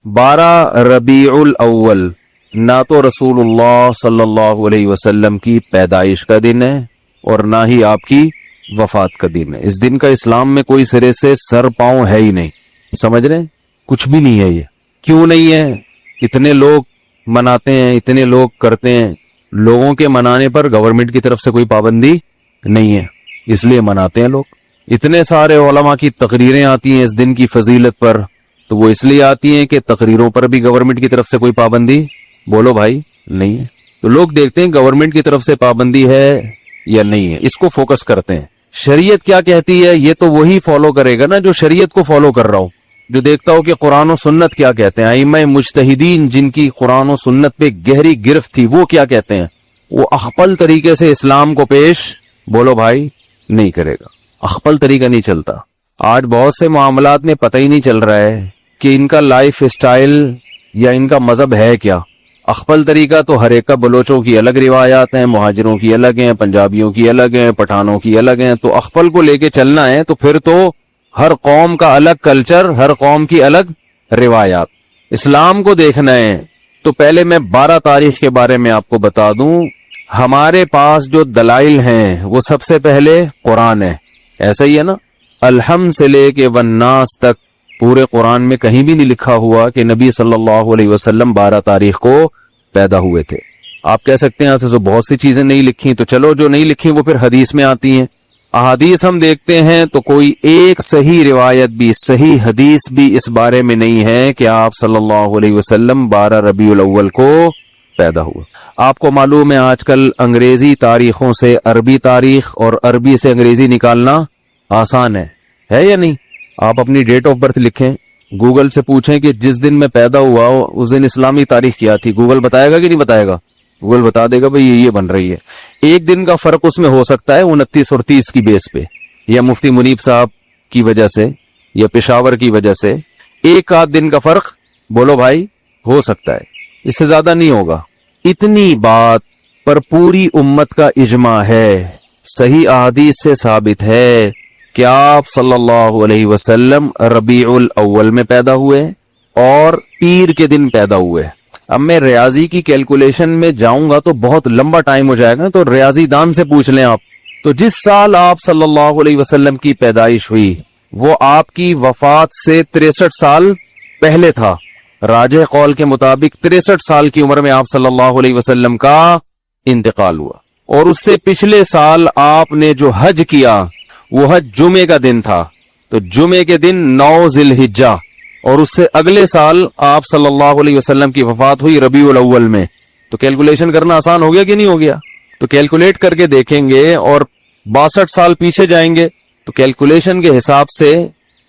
12 रबीउल अव्वल ना तो रसूलुल्लाह सल्लल्लाहु अलैहि वसल्लम की पैदाइश का दिन है और ना ही आपकी वफात का दिन है। इस दिन का इस्लाम में कोई सिरे से सर पांव है ही नहीं, समझ रहे हैं? कुछ भी नहीं है। ये क्यों नहीं है? इतने लोग मनाते हैं, इतने लोग करते हैं। लोगों के मनाने पर गवर्नमेंट की तरफ से कोई पाबंदी नहीं है, इसलिए मनाते हैं लोग। इतने सारे उलमा की तकरीरें आती हैं इस दिन की फजीलत पर, तो वो इसलिए आती हैं कि तकरीरों पर भी गवर्नमेंट की तरफ से कोई पाबंदी, बोलो भाई, नहीं है। तो लोग देखते हैं गवर्नमेंट की तरफ से पाबंदी है या नहीं है, इसको फोकस करते हैं। शरीयत क्या कहती है ये तो वही फॉलो करेगा ना जो शरीयत को फॉलो कर रहा हो, जो देखता हो कि कुरान और सुन्नत क्या कहते हैं। आइम्मा मुज्तहिदीन जिनकी कुरान और सुन्नत पे गहरी गिरफ्त थी, वो क्या कहते हैं? वो अखपल तरीके से इस्लाम को पेश, बोलो भाई, नहीं करेगा। अखपल तरीका नहीं चलता। आज बहुत से मामलात में पता ही नहीं चल रहा है कि इनका लाइफ स्टाइल या इनका मजहब है क्या। अखपल तरीका तो हर एक का, बलोचों की अलग रिवायात हैं, मुहाजिरों की अलग हैं, पंजाबियों की अलग हैं, पठानों की अलग हैं। तो अखपल को लेके चलना है तो फिर तो हर कौम का अलग कल्चर, हर कौम की अलग रिवायात। इस्लाम को देखना है तो पहले मैं 12 तारीख के बारे में आपको बता दूं। हमारे पास जो दलाइल हैं वो सबसे पहले कुरान है, ऐसा ही है ना। अलहम से लेके वन्नास तक पूरे कुरान में कहीं भी नहीं लिखा हुआ कि नबी सल्लल्लाहु अलैहि वसल्लम 12 तारीख को पैदा हुए थे। आप कह सकते हैं तो बहुत सी चीजें नहीं लिखी, तो चलो जो नहीं लिखी वो फिर हदीस में आती हैं। अहादीस हम देखते हैं तो कोई एक सही रिवायत भी, सही हदीस भी इस बारे में नहीं है कि आप सल्लल्लाहु अलैहि वसल्लम 12 रबीउल अव्वल को पैदा हुए। आपको मालूम है आजकल अंग्रेजी तारीखों से अरबी तारीख और अरबी से अंग्रेजी निकालना आसान है या नहीं? आप अपनी डेट ऑफ बर्थ लिखें, गूगल से पूछें कि जिस दिन मैं पैदा हुआ उस दिन इस्लामी तारीख क्या थी, गूगल बताएगा कि नहीं बताएगा? गूगल बता देगा भाई ये बन रही है। एक दिन का फर्क उसमें हो सकता है 29 और 30 की बेस पे, या मुफ्ती मुनीब साहब की वजह से या पेशावर की वजह से एक आध दिन का फर्क, बोलो भाई, हो सकता है, इससे ज्यादा नहीं होगा। इतनी बात पर पूरी उम्मत का इजमा है, सही अहादीस से साबित है कि आप सल्लल्लाहु अलैहि वसल्लम रबीउल अव्वल में पैदा हुए और पीर के दिन पैदा हुए। अब मैं रियाजी की कैलकुलेशन में जाऊंगा तो बहुत लंबा टाइम हो जाएगा, तो रियाजी दान से पूछ लें आप। तो जिस साल आप सल्लल्लाहु अलैहि वसल्लम की पैदाइश हुई वो आपकी वफात से 63 साल पहले था। राजे कौल के मुताबिक 63 साल की उम्र में आप सल्लल्लाहु अलैहि वसल्लम का इंतकाल हुआ। और उससे पिछले साल आपने जो हज किया वो हज जुमे का दिन था, तो जुमे के दिन 9 जिलहिज्जा, और उससे अगले साल आप सल्लल्लाहु अलैहि वसल्लम की वफात हुई रबीउल अव्वल में। तो कैलकुलेशन करना आसान हो गया कि नहीं हो गया? तो कैलकुलेट करके देखेंगे और 62 साल पीछे जाएंगे तो कैलकुलेशन के हिसाब से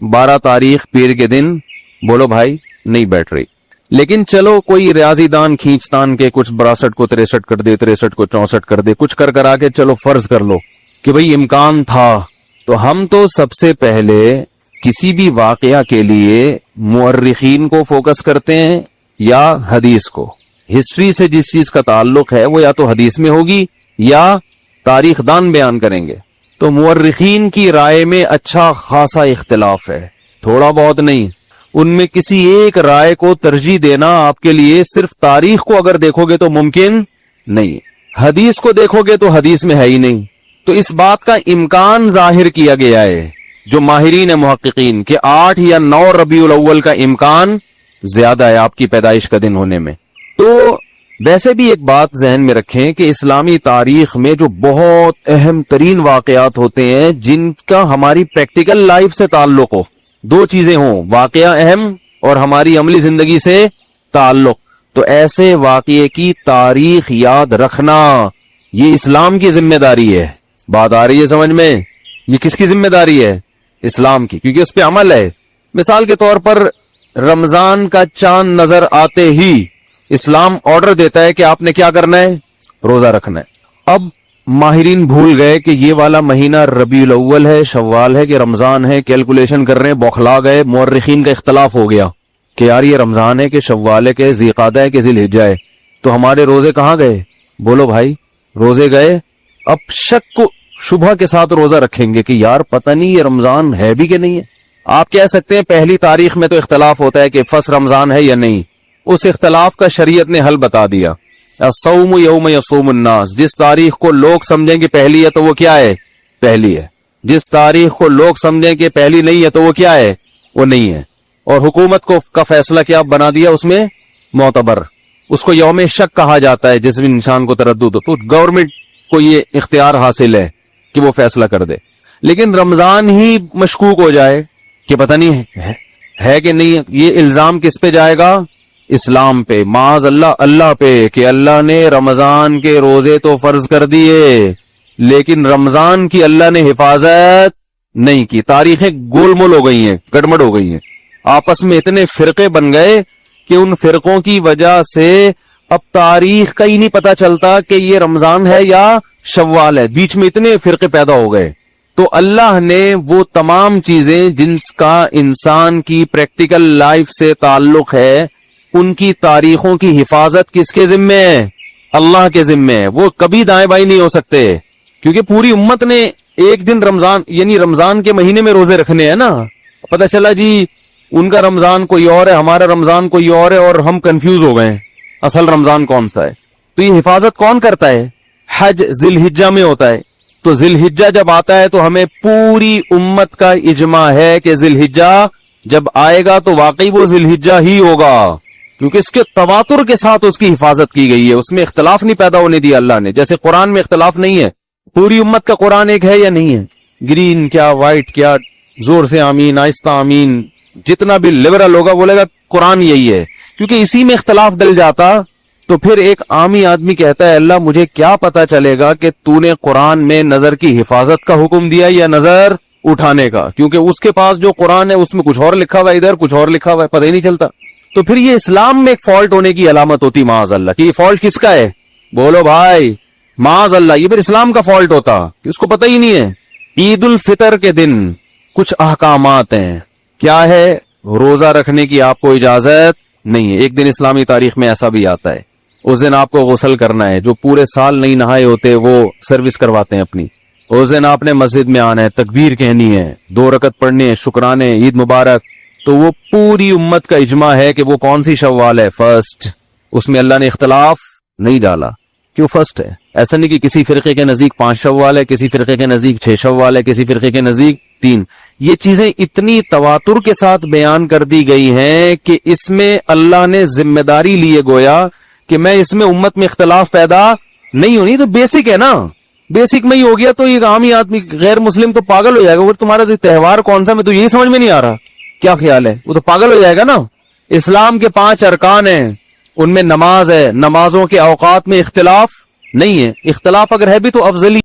12 तारीख पीर के दिन, बोलो भाई, नहीं बैठ रही। लेकिन चलो कोई रियाजीदान खींचतान के कुछ 62 को 63 कर दे, 63 को 64 कर दे, कुछ कर करा के चलो फर्ज कर लो कि भाई इम्कान था। तो हम तो सबसे पहले किसी भी वाकया के लिए मुअर्रिखीन को फोकस करते हैं या हदीस को। हिस्ट्री से जिस चीज का ताल्लुक है वो या तो हदीस में होगी या तारीख दान बयान करेंगे। तो मुअर्रिखीन की राय में अच्छा खासा इख्तिलाफ है, थोड़ा बहुत नहीं। उनमें किसी एक राय को तरजीह देना आपके लिए सिर्फ तारीख को अगर देखोगे तो मुमकिन नहीं, हदीस को देखोगे तो हदीस में है ही नहीं। तो इस बात का इम्कान जाहिर किया गया है जो माहिरीन है मुहक्किकीन के 8 या 9 रबीउल अव्वल का इम्कान ज्यादा है आपकी पैदाइश का दिन होने में। तो वैसे भी एक बात जहन में रखें कि इस्लामी तारीख में जो बहुत अहम तरीन वाकयात होते हैं जिनका हमारी प्रैक्टिकल लाइफ से ताल्लुक हो, दो चीजें हों, वाकया अहम और हमारी अमली जिंदगी से ताल्लुक, तो ऐसे वाकये की तारीख याद रखना ये इस्लाम की जिम्मेदारी है। बात आ रही है समझ में? ये किसकी जिम्मेदारी है? इस्लाम की, क्योंकि उस पे अमल है। मिसाल के तौर पर रमजान का चांद नजर आते ही इस्लाम ऑर्डर देता है कि आपने क्या करना है? रोजा रखना है। अब माहिरीन भूल गए कि ये वाला महीना रबीउल अव्वल है, शव्वाल है कि रमजान है, कैलकुलेशन कर रहे हैं, बौखला गए। मुअर्रिखीन का इख्तलाफ हो गया कि यार ये रमजान है कि शव्वाल है कि ज़िलक़ादा है कि ज़िलहिज्जा है, तो हमारे रोजे कहाँ गए? बोलो भाई, रोजे गए। अब शक को शुबह के साथ रोजा रखेंगे कि यार पता नहीं ये रमजान है भी कि नहीं है। آپ کہہ سکتے ہیں پہلی تاریخ میں تو اختلاف ہوتا ہے کہ فرسٹ رمضان ہے یا نہیں، اس اختلاف کا شریعت نے حل بتا دیا. الصوم یوم یصوم الناس، جس تاریخ کو لوگ سمجھیں کہ پہلی ہے تو وہ کیا ہے؟ پہلی ہے. جس تاریخ کو لوگ سمجھیں کہ پہلی نہیں ہے تو وہ کیا ہے؟ وہ نہیں ہے. اور حکومت کا فیصلہ کیا بنا دیا اس میں؟ معتبر. اس کو یوم شک کہا جاتا ہے جس میں انسان کو تردد ہو، تو گورنمنٹ کو یہ اختیار حاصل ہے کہ وہ فیصلہ کر دے. لیکن رمضان ہی مشکوک ہو جائے کہ پتہ نہیں ہے کہ نہیں، یہ الزام کس پہ جائے گا؟ اسلام پہ، معاذ اللہ اللہ پہ، کہ اللہ نے رمضان کے روزے تو فرض کر دیے لیکن رمضان کی اللہ نے حفاظت نہیں کی. تاریخیں گول مول ہو گئی ہیں، گڑبڑ ہو گئی ہیں، آپس میں اتنے فرقے بن گئے کہ ان فرقوں کی وجہ سے اب تاریخ کا ہی نہیں پتا چلتا کہ یہ رمضان ہے یا شوال ہے. بیچ میں اتنے فرقے پیدا ہو گئے. تو اللہ نے وہ تمام چیزیں جن کا انسان کی پریکٹیکل لائف سے تعلق ہے، ان کی تاریخوں کی حفاظت کس کے ذمے ہے؟ اللہ کے ذمے ہے. وہ کبھی دائیں بائیں نہیں ہو سکتے، کیونکہ پوری امت نے ایک دن رمضان یعنی رمضان کے مہینے میں روزے رکھنے ہیں نا. پتہ چلا جی ان کا رمضان کوئی اور ہے، ہمارا رمضان کوئی اور ہے، اور ہم کنفیوز ہو گئے اصل رمضان کون سا ہے. تو یہ حفاظت کون کرتا ہے؟ حج ذی الحجہ میں ہوتا ہے. تو ذی الحجہ جب آتا ہے تو ہمیں پوری امت کا اجماع ہے کہ ذی الحجہ جب آئے گا تو واقعی وہ ذی الحجہ ہی ہوگا، کیونکہ اس کے تواتر کے ساتھ اس کی حفاظت کی گئی ہے. اس میں اختلاف نہیں پیدا ہونے دیا اللہ نے. جیسے قرآن میں اختلاف نہیں ہے، پوری امت کا قرآن ایک ہے یا نہیں ہے؟ گرین کیا وائٹ کیا، زور سے آمین، آہستہ آمین، جتنا بھی لبرل ہوگا بولے گا قرآن یہی ہے. کیونکہ اسی میں اختلاف ڈل جاتا تو پھر ایک عامی آدمی کہتا ہے اللہ مجھے کیا پتا چلے گا کہ تو نے قرآن میں نظر کی حفاظت کا حکم دیا یا نظر اٹھانے کا، کیونکہ اس کے پاس جو قرآن ہے اس میں کچھ اور لکھا ہوا ہے، ادھر کچھ اور لکھا ہوا ہے، پتہ ہی نہیں چلتا. تو پھر یہ اسلام میں ایک فالٹ ہونے کی علامت ہوتی معاذ اللہ کہ یہ فالٹ کس کا ہے؟ بولو بھائی معاذ اللہ، یہ پھر اسلام کا فالٹ ہوتا کہ اس کو پتہ ہی نہیں ہے. عید الفطر کے دن کچھ احکامات ہیں. کیا ہے؟ روزہ رکھنے کی آپ کو اجازت نہیں ہے. ایک دن اسلامی تاریخ میں ایسا بھی آتا ہے، اس دن آپ کو غسل کرنا ہے. جو پورے سال نہیں نہائے ہوتے وہ سروس کرواتے ہیں اپنی. اس دن آپ نے مسجد میں آنا ہے، تکبیر کہنی ہے، 2 رکعت پڑھنے، شکرانے، عید مبارک. تو وہ پوری امت کا اجماع ہے کہ وہ کون سی شوال ہے؟ فرسٹ. اس میں اللہ نے اختلاف نہیں ڈالا کہ وہ فرسٹ ہے. ایسا نہیں کہ کسی فرقے کے نزدیک 5 شوال ہے، کسی فرقے کے نزدیک 6 شوال ہے، کسی فرقے کے نزدیک 3. یہ چیزیں اتنی تواتر کے ساتھ بیان کر دی گئی ہیں کہ اس میں اللہ نے ذمہ داری لیے گویا کہ میں اس میں امت میں اختلاف پیدا نہیں ہونی. تو بیسک ہے نا، بیسک میں ہی ہو گیا تو ایک عامی آدمی غیر مسلم تو پاگل ہو جائے گا. وہ تمہارا تہوار کون سا، میں تو یہی سمجھ میں نہیں آ رہا، کیا خیال ہے؟ وہ تو پاگل ہو جائے گا نا. اسلام کے 5 ارکان ہیں، ان میں نماز ہے. نمازوں کے اوقات میں اختلاف نہیں ہے. اختلاف اگر ہے بھی تو افضلی